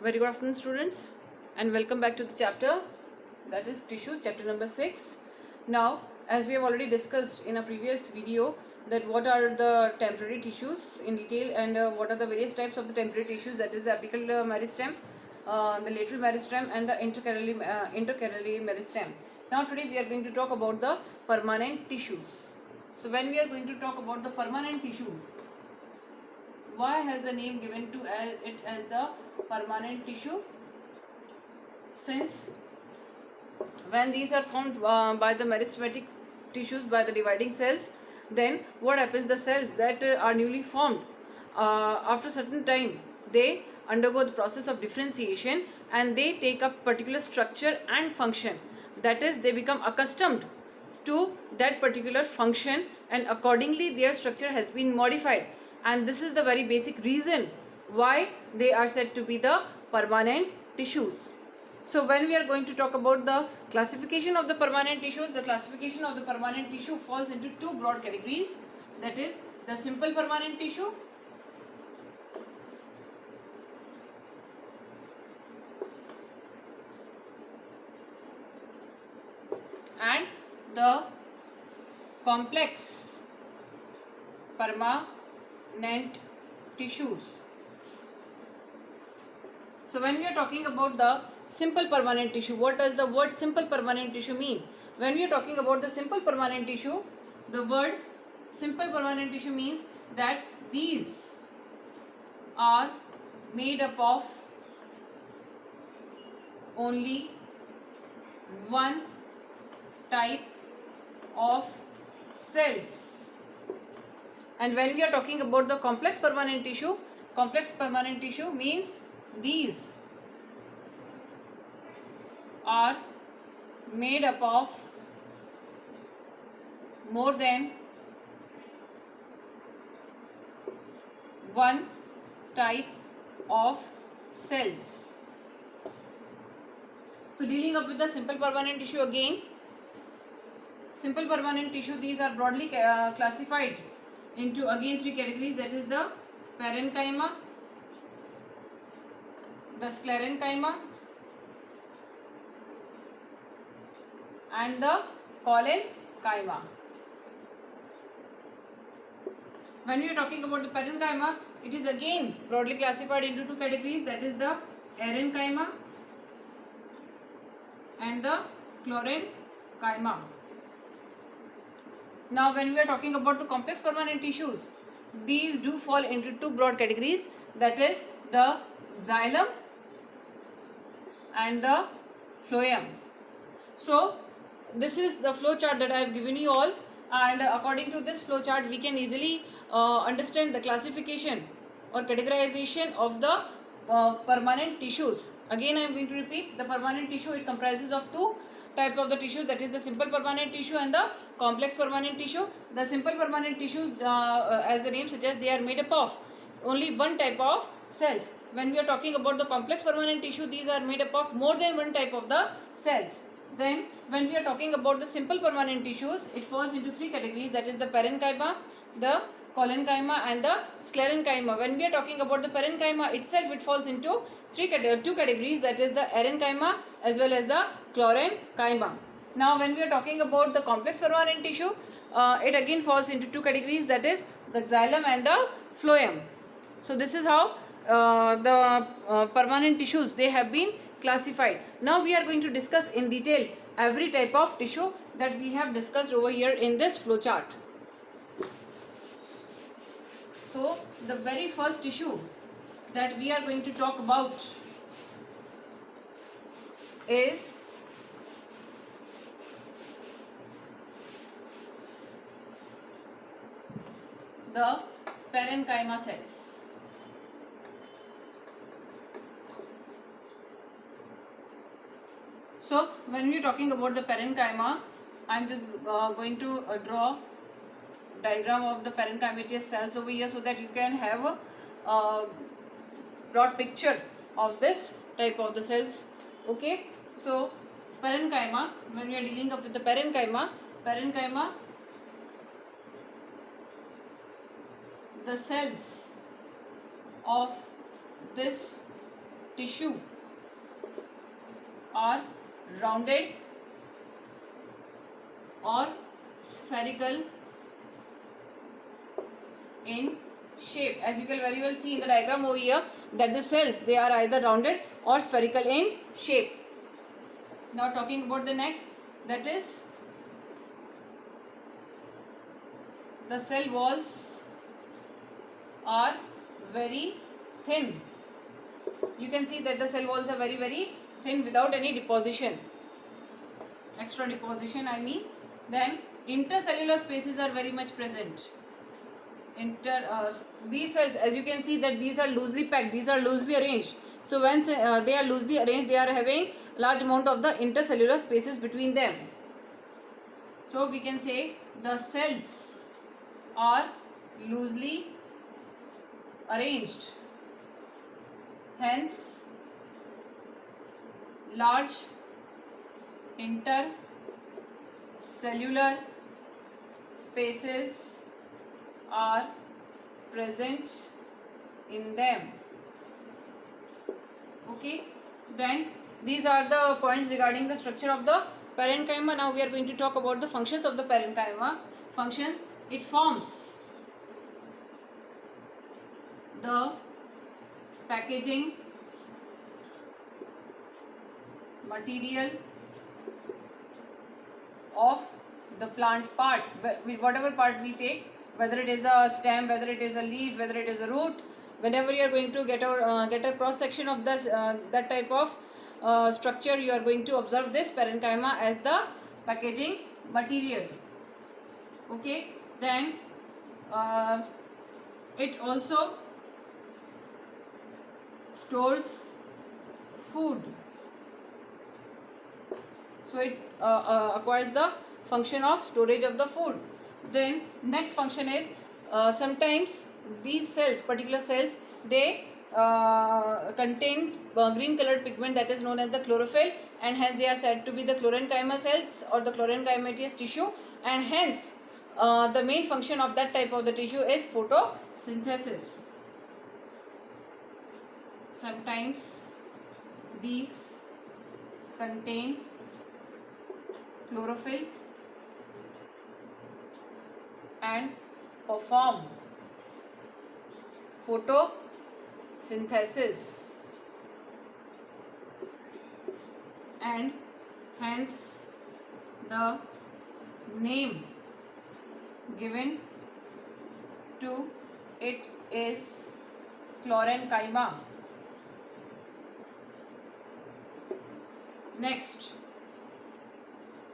Very good afternoon, students, and welcome back to the chapter that is tissue, chapter number 6. Now, as we have already discussed in a previous video, that what are the temporary tissues in detail and what are the various types of the temporary tissues, that is the apical meristem, the lateral meristem, and the intercalary meristem. Now, today we are going to talk about the permanent tissues. So, when we are going to talk about the permanent tissue, why has the name given to it as the permanent tissue? Since when these are formed by the meristematic tissues, by the dividing cells, then what happens, the cells that are newly formed, after certain time they undergo the process of differentiation and they take up particular structure and function. That is, they become accustomed to that particular function and accordingly their structure has been modified, and this is the very basic reason why they are said to be the permanent tissues. So when we are going to talk about the classification of the permanent tissues, the classification of the permanent tissue falls into two broad categories, that is the simple permanent tissue and the complex permanent tissues. So when we are talking about the simple permanent tissue, what does the word simple permanent tissue mean? When we are talking about the simple permanent tissue, the word simple permanent tissue means that these are made up of only one type of cells. And when we are talking about the complex permanent tissue means these are made up of more than one type of cells. So dealing up with the simple permanent tissue again, simple permanent tissue, these are broadly classified into again three categories, that is the parenchyma, the sclerenchyma and the collenchyma. When we are talking about the parenchyma, it is again broadly classified into two categories, that is the arenchyma and the chlorenchyma. Now when we are talking about the complex permanent tissues, these do fall into two broad categories, that is the xylem and the phloem. So this is the flow chart that I have given you all, and according to this flow chart we can easily understand the classification or categorization of the permanent tissues. Again I am going to repeat, the permanent tissue, it comprises of two types of the tissues, that is the simple permanent tissue and the complex permanent tissue. The simple permanent tissue, as the name suggests, they are made up of only one type of cells. When we are talking about the complex permanent tissue, these are made up of more than one type of the cells. Then when we are talking about the simple permanent tissues, it falls into three categories, that is the parenchyma, the collenchyma and the sclerenchyma. When we are talking about the parenchyma itself, it falls into two categories, that is the arenchyma as well as the chlorenchyma. Now when we are talking about the complex permanent tissue, it again falls into two categories, that is the xylem and the phloem. So this is how the permanent tissues, they have been classified. Now we are going to discuss in detail every type of tissue that we have discussed over here in this flow chart. So the very first tissue that we are going to talk about is the parenchyma cells. So when we are talking about the parenchyma, I am just going to draw diagram of the parenchymatous cells over here so that you can have a broad picture of this type of the cells. Okay, so parenchyma, when we are dealing up with the parenchyma, the cells of this tissue are rounded or spherical in shape. As you can very well see in the diagram over here that the cells, they are either rounded or spherical in shape. Now talking about the next, that is the cell walls are very thin. You can see that the cell walls are very thin without any deposition, extra deposition I mean. Then intercellular spaces are very much present. These cells, as you can see that these are loosely packed, these are loosely arranged. So once they are loosely arranged, they are having large amount of the intercellular spaces between them. So we can say the cells are loosely arranged, hence large intercellular spaces are present in them. Okay, then these are the points regarding the structure of the parenchyma. Now we are going to talk about the functions of the parenchyma. Functions: it forms the packaging material of the plant part, whatever part we take, whether it is a stem, whether it is a leaf, whether it is a root. Whenever you are going to get a cross section of this that type of structure, you are going to observe this parenchyma as the packaging material. Okay, then it also stores food. So it acquires the function of storage of the food. Then next function is sometimes these cells, particular cells, they contain green colored pigment that is known as the chlorophyll, and hence they are said to be the chlorenchyma cells or the chlorenchymatous tissue, and hence the main function of that type of the tissue is photosynthesis. Sometimes these contain chlorophyll and perform photosynthesis, and hence the name given to it is chlorenchyma. Next,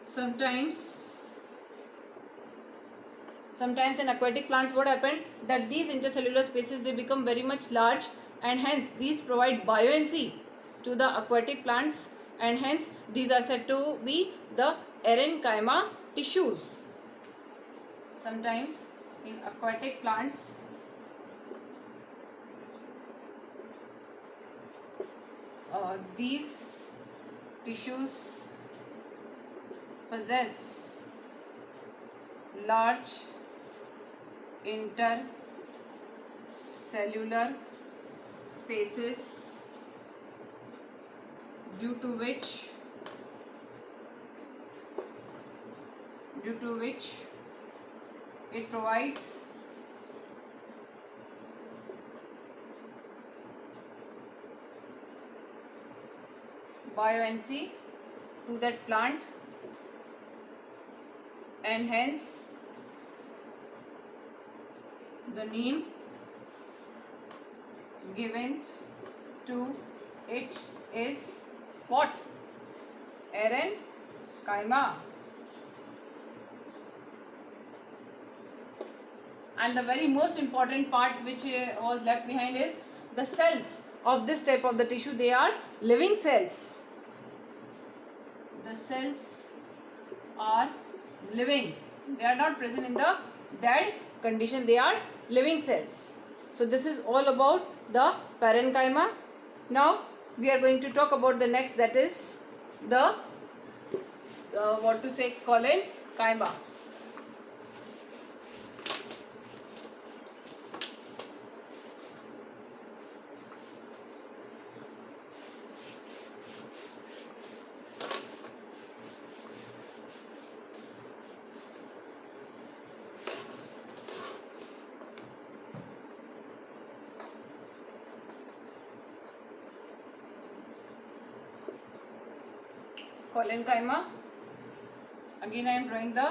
sometimes in aquatic plants what happened, that these intercellular spaces, they become very much large, and hence these provide buoyancy to the aquatic plants, and hence these are said to be the parenchyma tissues. Sometimes in aquatic plants these tissues possess large intercellular spaces, due to which it provides buoyancy to that plant, and hence the name given to it is what? Parenchyma. And the very most important part which was left behind is the cells of this type of the tissue. They are living cells. The cells are living. They are not present in the dead condition. They are living cells. So this is all about the parenchyma. Now we are going to talk about the next, that is the collenchyma. collenchyma. Again I am drawing the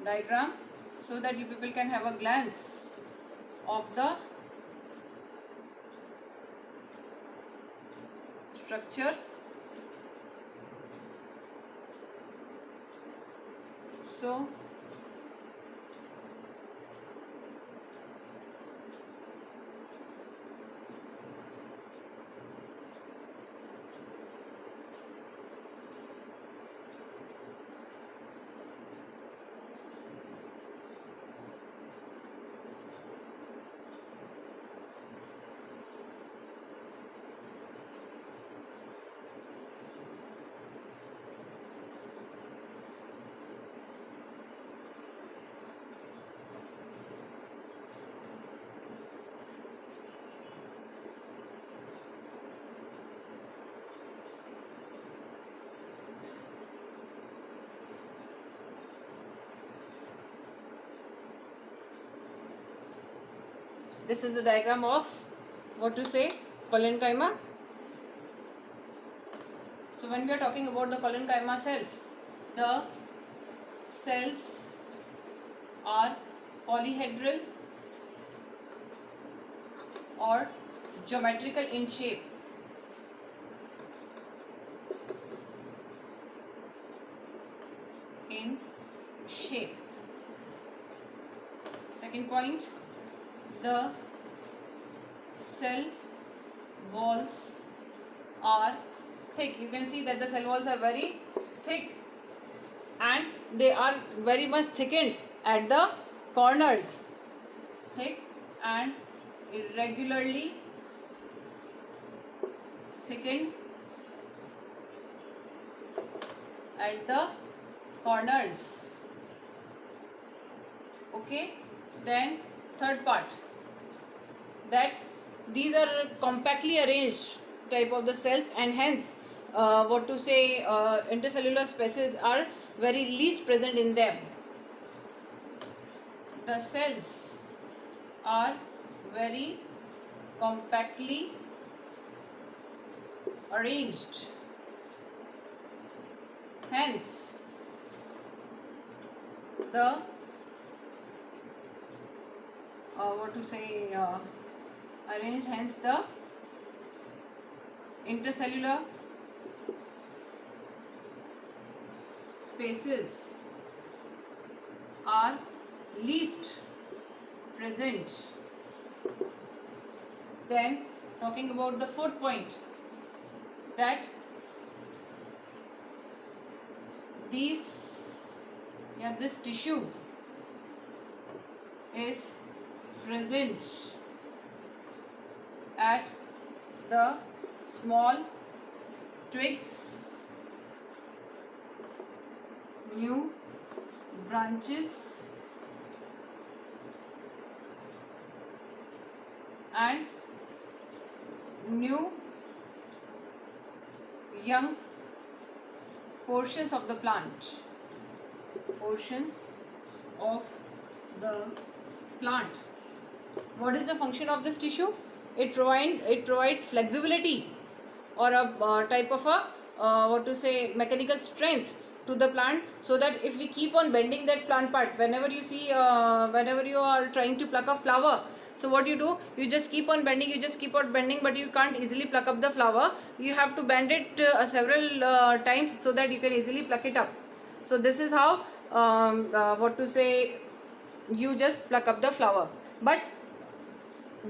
diagram so that you people can have a glance of the structure. So this is a diagram of what to say collenchyma. So when we are talking about the collenchyma cells, the cells are polyhedral or geometrical in shape. Second point, the cell walls are thick. You can see that the cell walls are very thick and they are very much thickened at the corners. Thick and irregularly thickened at the corners. Okay, then third part, that these are compactly arranged type of the cells, and hence intercellular spaces are very least present in them. The cells are very compactly arranged, hence the arranged, hence the intercellular spaces are least present. Then talking about the fourth point, that this tissue is present at the small twigs, new branches and new young portions of the plant. What is the function of this tissue? It provides flexibility or a type of a mechanical strength to the plant, so that if we keep on bending that plant part, whenever you are trying to pluck a flower, so what you do, you just keep on bending, but you can't easily pluck up the flower. You have to bend it several times so that you can easily pluck it up. So this is how you just pluck up the flower. But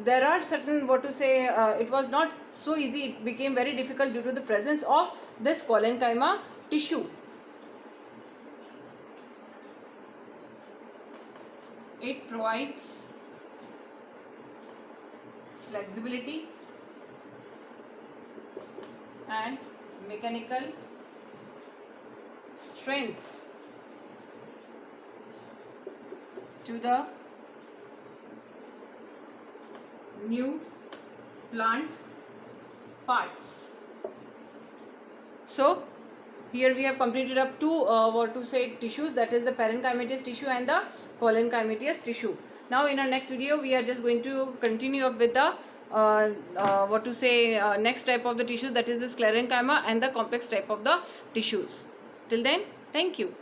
there are certain it was not so easy, it became very difficult due to the presence of this collenchyma tissue. It provides flexibility and mechanical strength to the new plant parts. So here we have completed up two tissues, that is the parenchymatous tissue and the collenchymatous tissue. Now in our next video we are just going to continue up with the what to say, next type of the tissues, that is the sclerenchyma and the complex type of the tissues. Till then, thank you.